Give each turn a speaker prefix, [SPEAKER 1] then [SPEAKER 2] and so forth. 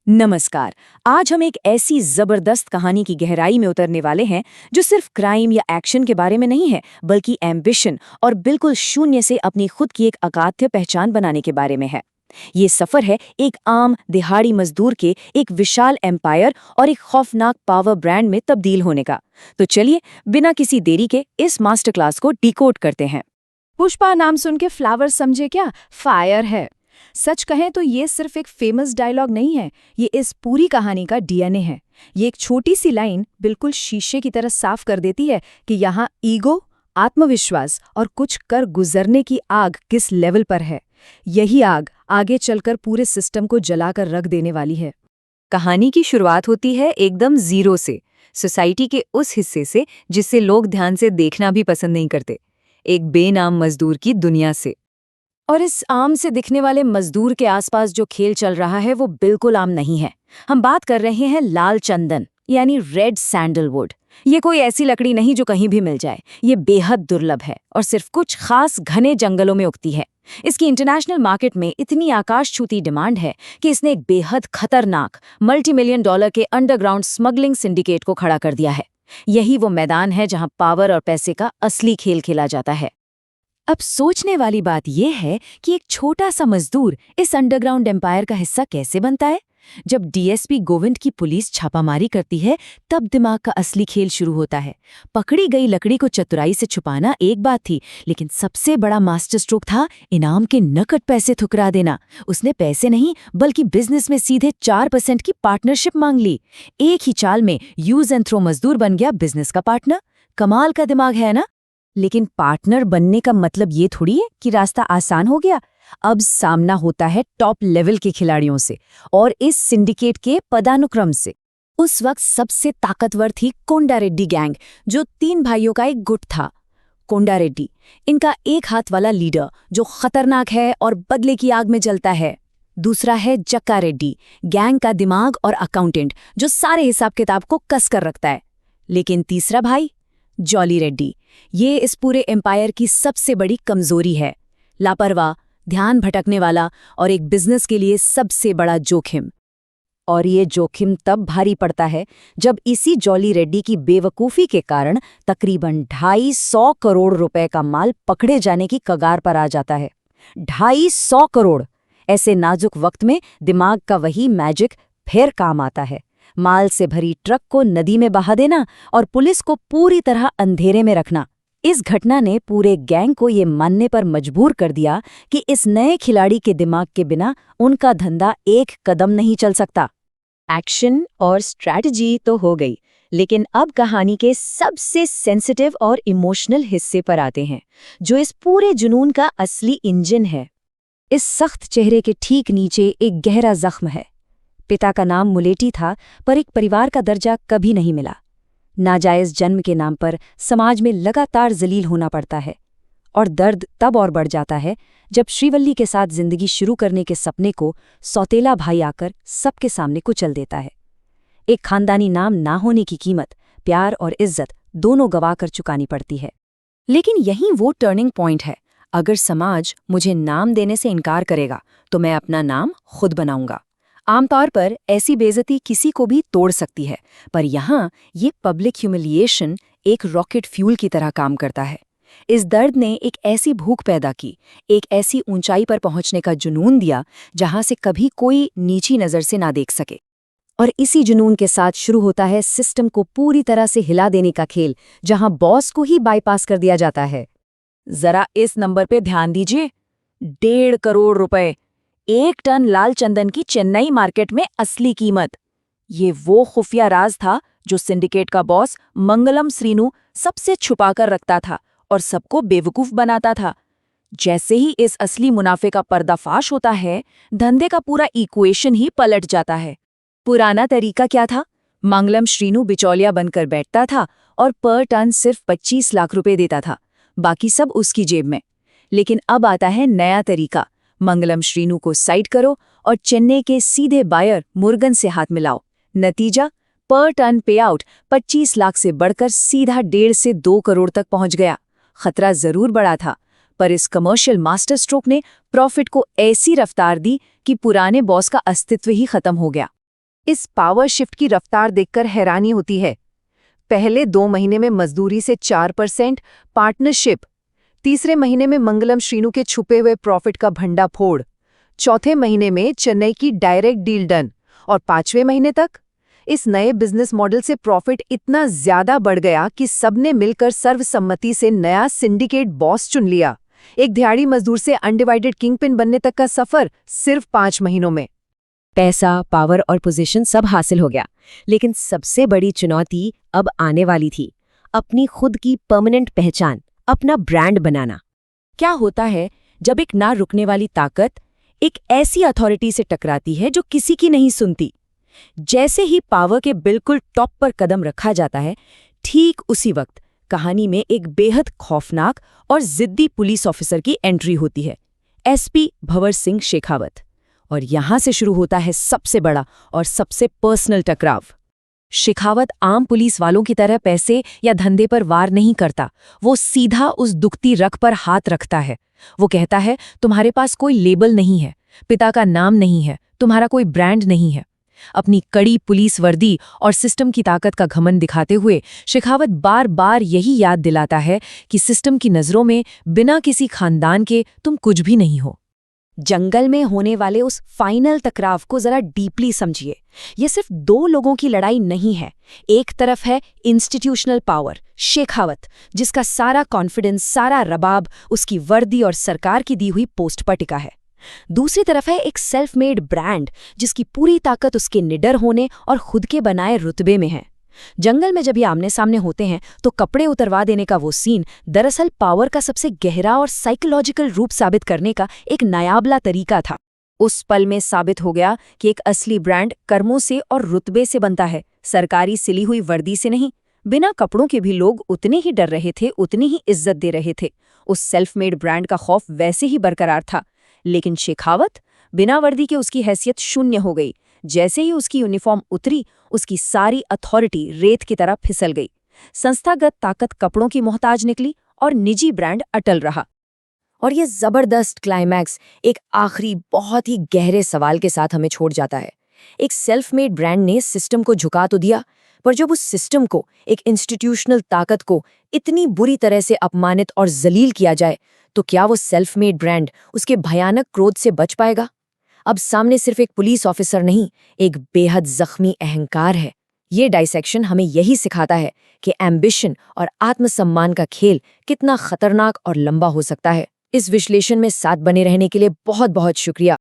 [SPEAKER 1] नमस्कार। आज हम एक ऐसी जबरदस्त कहानी की गहराई में उतरने वाले हैं जो सिर्फ क्राइम या एक्शन के बारे में नहीं है, बल्कि एम्बिशन और बिल्कुल शून्य से अपनी खुद की एक अकाट्य पहचान बनाने के बारे में है। ये सफर है एक आम दिहाड़ी मजदूर के एक विशाल एम्पायर और एक खौफनाक पावर ब्रांड में तब्दील होने का। तो चलिए बिना किसी देरी के इस मास्टर क्लास को डिकोड करते हैं।
[SPEAKER 2] पुष्पा नाम सुन के फ्लावर समझे क्या? फायर है। सच कहें तो ये सिर्फ एक फेमस डायलॉग नहीं है, ये इस पूरी कहानी का डीएनए है। ये एक छोटी सी लाइन बिल्कुल शीशे की तरह साफ कर देती है कि यहाँ ईगो, आत्मविश्वास और कुछ कर गुजरने की आग किस लेवल पर है। यही आग आगे चलकर पूरे सिस्टम को जलाकर रख देने वाली है।
[SPEAKER 1] कहानी की शुरुआत होती है एकदम जीरो से, सोसाइटी के उस हिस्से से जिसे लोग ध्यान से देखना भी पसंद नहीं करते, एक बेनाम मजदूर की दुनिया से। और इस आम से दिखने वाले मजदूर के आसपास जो खेल चल रहा है वो बिल्कुल आम नहीं है। हम बात कर रहे हैं लाल चंदन यानी रेड सैंडलवुड। ये कोई ऐसी लकड़ी नहीं जो कहीं भी मिल जाए, ये बेहद दुर्लभ है और सिर्फ कुछ खास घने जंगलों में उगती है। इसकी इंटरनेशनल मार्केट में इतनी आकाश छूती डिमांड है कि इसने एक बेहद खतरनाक मल्टी-मिलियन डॉलर के अंडरग्राउंड स्मगलिंग सिंडिकेट को खड़ा कर दिया है। यही वो मैदान है जहां पावर और पैसे का असली खेल खेला जाता है। अब सोचने वाली बात यह है कि एक छोटा सा मजदूर इस अंडरग्राउंड एम्पायर का हिस्सा कैसे बनता है। जब डीएसपी गोविंद की पुलिस छापामारी करती है तब दिमाग का असली खेल शुरू होता है। पकड़ी गई लकड़ी को चतुराई से छुपाना एक बात थी, लेकिन सबसे बड़ा मास्टर स्ट्रोक था इनाम के नकद पैसे ठुकरा देना। उसने पैसे नहीं बल्कि बिजनेस में सीधे 4% की पार्टनरशिप मांग ली। एक ही चाल में यूज एंड थ्रो मजदूर बन गया बिजनेस का पार्टनर। कमाल का दिमाग है ना? लेकिन पार्टनर बनने का मतलब ये थोड़ी है कि रास्ता आसान हो गया। अब सामना होता है टॉप लेवल के खिलाड़ियों से और इस सिंडिकेट के पदानुक्रम से। उस वक्त सबसे ताकतवर थी कोंडा रेड्डी गैंग, जो 3 भाइयों का एक गुट था। कोंडा रेड्डी, इनका एक हाथ वाला लीडर जो खतरनाक है और बदले की आग में जलता है। दूसरा है जक्का रेड्डी, गैंग का दिमाग और अकाउंटेंट जो सारे हिसाब किताब को कस कर रखता है। लेकिन तीसरा भाई जॉली रेड्डी, ये इस पूरे एम्पायर की सबसे बड़ी कमजोरी है। लापरवाह, ध्यान भटकने वाला और एक बिजनेस के लिए सबसे बड़ा जोखिम। और ये जोखिम तब भारी पड़ता है जब इसी जॉली रेड्डी की बेवकूफ़ी के कारण तकरीबन 250 करोड़ रुपए का माल पकड़े जाने की कगार पर आ जाता है। 250 करोड़! ऐसे नाजुक वक्त में दिमाग का वही मैजिक फिर काम आता है। माल से भरी ट्रक को नदी में बहा देना और पुलिस को पूरी तरह अंधेरे में रखना। इस घटना ने पूरे गैंग को ये मानने पर मजबूर कर दिया कि इस नए खिलाड़ी के दिमाग के बिना उनका धंधा एक कदम नहीं चल सकता। एक्शन और स्ट्रैटेजी तो हो गई, लेकिन अब कहानी के सबसे सेंसिटिव और इमोशनल हिस्से पर आते हैं, जो इस पूरे जुनून का असली इंजन है। इस सख्त चेहरे के ठीक नीचे एक गहरा जख्म है। पिता का नाम मुलेटी था, पर एक परिवार का दर्जा कभी नहीं मिला। नाजायज जन्म के नाम पर समाज में लगातार जलील होना पड़ता है। और दर्द तब और बढ़ जाता है जब श्रीवल्ली के साथ जिंदगी शुरू करने के सपने को सौतेला भाई आकर सबके सामने कुचल देता है। एक खानदानी नाम ना होने की कीमत प्यार और इज्जत दोनों गवा कर चुकानी पड़ती है। लेकिन यही वो टर्निंग पॉइंट है। अगर समाज मुझे नाम देने से इनकार करेगा तो मैं अपना नाम खुद बनाऊंगा। आमतौर पर ऐसी बेइज्जती किसी को भी तोड़ सकती है, पर यहाँ ये पब्लिक ह्यूमिलिएशन एक रॉकेट फ्यूल की तरह काम करता है। इस दर्द ने एक ऐसी भूख पैदा की, एक ऐसी ऊंचाई पर पहुंचने का जुनून दिया जहां से कभी कोई नीची नज़र से ना देख सके। और इसी जुनून के साथ शुरू होता है सिस्टम को पूरी तरह से हिला देने का खेल, जहां बॉस को ही बाईपास कर दिया जाता है। जरा इस नंबर पे ध्यान दीजिए, 1.5 करोड़ रुपए। 1 टन लाल चंदन की चेन्नई मार्केट में असली कीमत। ये वो खुफिया राज था जो सिंडिकेट का बॉस मंगलम श्रीनु सबसे छुपाकर रखता था और सबको बेवकूफ बनाता था। जैसे ही इस असली मुनाफे का पर्दाफाश होता है, धंधे का पूरा इक्वेशन ही पलट जाता है। पुराना तरीका क्या था? मंगलम श्रीनु बिचौलिया बनकर बैठता था और पर टन सिर्फ 25 लाख रुपए देता था, बाकी सब उसकी जेब में। लेकिन अब आता है नया तरीका। मंगलम श्रीनु को साइड करो और चेन्नई के सीधे बायर मुर्गन से हाथ मिलाओ। नतीजा, पर टन पे आउट 25 लाख से बढ़कर सीधा 1.5 से 2 करोड़ तक पहुंच गया। खतरा जरूर बड़ा था, पर इस कमर्शियल मास्टर स्ट्रोक ने प्रॉफिट को ऐसी रफ्तार दी कि पुराने बॉस का अस्तित्व ही खत्म हो गया।
[SPEAKER 2] इस पावर शिफ्ट की रफ्तार देखकर हैरानी होती है। पहले 2 महीने में मजदूरी से 4% पार्टनरशिप, तीसरे महीने में मंगलम श्रीनु के छुपे हुए प्रॉफिट का भंडाफोड़, चौथे महीने में चेन्नई की डायरेक्ट डील डन, और 5वें महीने तक इस नए बिजनेस मॉडल से प्रॉफिट इतना ज्यादा बढ़ गया कि सबने मिलकर सर्वसम्मति से नया सिंडिकेट बॉस चुन लिया। एक दिहाड़ी मजदूर से अनडिवाइडेड किंगपिन बनने तक का सफर सिर्फ 5 महीनों में।
[SPEAKER 3] पैसा, पावर और पोजीशन सब हासिल हो गया, लेकिन सबसे बड़ी चुनौती अब आने वाली थी, अपनी खुद की परमानेंट पहचान, अपना ब्रांड बनाना। क्या होता है जब एक ना रुकने वाली ताकत एक ऐसी अथॉरिटी से टकराती है जो किसी की नहीं सुनती? जैसे ही पावर के बिल्कुल टॉप पर कदम रखा जाता है, ठीक उसी वक्त कहानी में एक बेहद खौफनाक और जिद्दी पुलिस ऑफिसर की एंट्री होती है, एसपी भंवर सिंह शेखावत। और यहां से शुरू होता है सबसे बड़ा और सबसे पर्सनल टकराव। शेखावत आम पुलिस वालों की तरह पैसे या धंधे पर वार नहीं करता, वो सीधा उस दुखती रग पर हाथ रखता है। वो कहता है, तुम्हारे पास कोई लेबल नहीं है, पिता का नाम नहीं है, तुम्हारा कोई ब्रांड नहीं है। अपनी कड़ी पुलिस वर्दी और सिस्टम की ताकत का घमंड दिखाते हुए शेखावत बार बार यही याद दिलाता है कि सिस्टम की नज़रों में बिना किसी खानदान के तुम कुछ भी नहीं हो। जंगल में होने वाले उस फाइनल टकराव को जरा डीपली समझिए। ये सिर्फ 2 लोगों की लड़ाई नहीं है। एक तरफ है इंस्टीट्यूशनल पावर, शेखावत, जिसका सारा कॉन्फिडेंस, सारा रबाब उसकी वर्दी और सरकार की दी हुई पोस्ट पर टिका है। दूसरी तरफ है एक सेल्फ मेड ब्रांड, जिसकी पूरी ताकत उसके निडर होने और खुद के बनाए रुतबे में है। जंगल में जब ये आमने सामने होते हैं तो कपड़े उतरवा देने का वो सीन दरअसल पावर का सबसे गहरा और साइकोलॉजिकल रूप साबित करने का एक नायाबला तरीका था। उस पल में साबित हो गया कि एक असली ब्रांड कर्मों से और रुतबे से बनता है, सरकारी सिली हुई वर्दी से नहीं। बिना कपड़ों के भी लोग उतने ही डर रहे थे, उतनी ही इज्जत दे रहे थे। उस सेल्फ मेड ब्रांड का खौफ वैसे ही बरकरार था, लेकिन शेखावत, बिना वर्दी के उसकी हैसियत शून्य हो गई। जैसे ही उसकी यूनिफॉर्म उतरी, उसकी सारी अथॉरिटी रेत की तरह फिसल गई। संस्थागत ताकत कपड़ों की मोहताज निकली और निजी ब्रांड अटल रहा। और ये जबरदस्त क्लाइमैक्स एक आखिरी बहुत ही गहरे सवाल के साथ हमें छोड़ जाता है। एक सेल्फ मेड ब्रांड ने सिस्टम को झुका तो दिया, पर जब उस सिस्टम को, एक इंस्टीट्यूशनल ताकत को इतनी बुरी तरह से अपमानित और जलील किया जाए, तो क्या वो सेल्फ मेड ब्रांड उसके भयानक क्रोध से बच पाएगा? अब सामने सिर्फ एक पुलिस ऑफिसर नहीं, एक बेहद जख्मी अहंकार है। ये डाइसेक्शन हमें यही सिखाता है कि एम्बिशन और आत्मसम्मान का खेल कितना खतरनाक और लंबा हो सकता है। इस विश्लेषण में साथ बने रहने के लिए बहुत बहुत शुक्रिया।